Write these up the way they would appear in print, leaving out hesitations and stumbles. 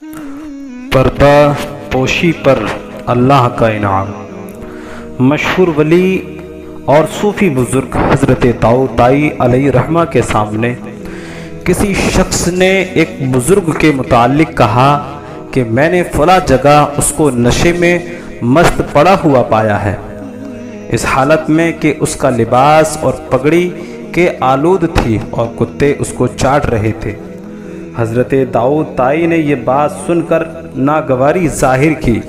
पर्दा पोशी पर अल्लाह का इनाम। मशहूर वली और सूफ़ी बुज़ुर्ग हज़रत दाऊद ताई अलैहि रहमा के सामने किसी शख्स ने एक बुज़ुर्ग के मुताल्लिक़ कहा कि मैंने फ़ला जगह उसको नशे में मस्त पड़ा हुआ पाया है, इस हालत में कि उसका लिबास और पगड़ी के आलूद थी और कुत्ते उसको चाट रहे थे। हज़रत दाऊद ताई ने ये बात सुनकर नागवारी ज़ाहिर की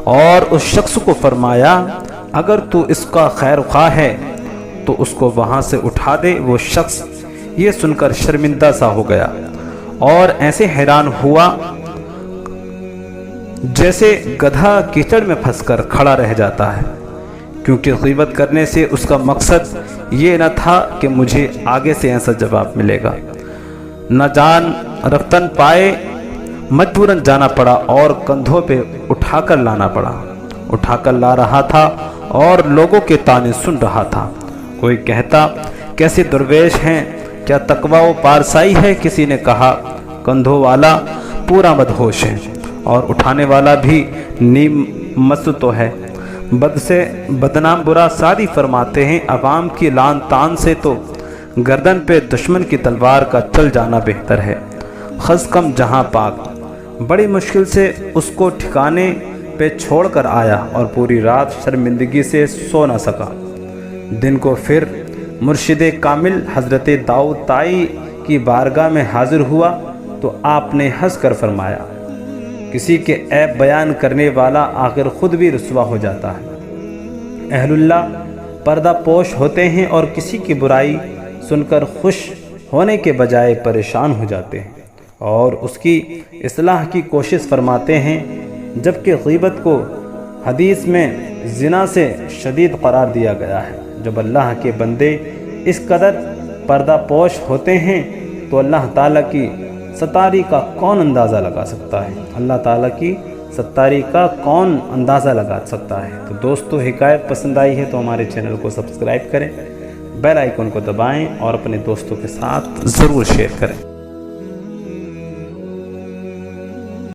और उस शख्स को फरमाया, अगर तू इसका खैर ख्वाह है तो उसको वहाँ से उठा दे। वो शख्स ये सुनकर शर्मिंदा सा हो गया और ऐसे हैरान हुआ जैसे गधा कीचड़ में फंसकर खड़ा रह जाता है, क्योंकि ग़ीबत करने से उसका मकसद ये न था कि मुझे आगे से ऐसा जवाब मिलेगा। न जान रफ्तन पाए मजबूरन जाना पड़ा और कंधों पे उठाकर लाना पड़ा। उठाकर ला रहा था और लोगों के ताने सुन रहा था। कोई कहता, कैसे दरवेश हैं, क्या तकवा व पारसाई है? किसी ने कहा, कंधों वाला पूरा मदहोश है और उठाने वाला भी नीम मस्त तो है। बद से बदनाम बुरा सादी फरमाते हैं, अवाम की लान तान से तो गर्दन पे दुश्मन की तलवार का चल जाना बेहतर है। खस कम जहाँ पाक बड़ी मुश्किल से उसको ठिकाने पे छोड़कर आया और पूरी रात शर्मिंदगी से सो न सका। दिन को फिर मुर्शिद कामिल हज़रत दाऊद ताई की बारगाह में हाजिर हुआ तो आपने हंस कर फरमाया, किसी के ऐब बयान करने वाला आखिर खुद भी रुसवा हो जाता है। अहलुल्लाह पर्दा पोश होते हैं और किसी की बुराई सुनकर खुश होने के बजाय परेशान हो जाते हैं और उसकी इस्लाह की कोशिश फरमाते हैं, जबकि ग़ीबत को हदीस में ज़िना से शदीद करार दिया गया है। जब अल्लाह के बंदे इस कदर पर्दा पोश होते हैं तो अल्लाह ताला की सतारी का कौन अंदाज़ा लगा सकता है? अल्लाह ताला की सत्तारी का कौन अंदाज़ा लगा सकता है? तो दोस्तों, हिकायत पसंद आई है तो हमारे चैनल को सब्सक्राइब करें, बेल आइकन को दबाएं और अपने दोस्तों के साथ ज़रूर शेयर करें।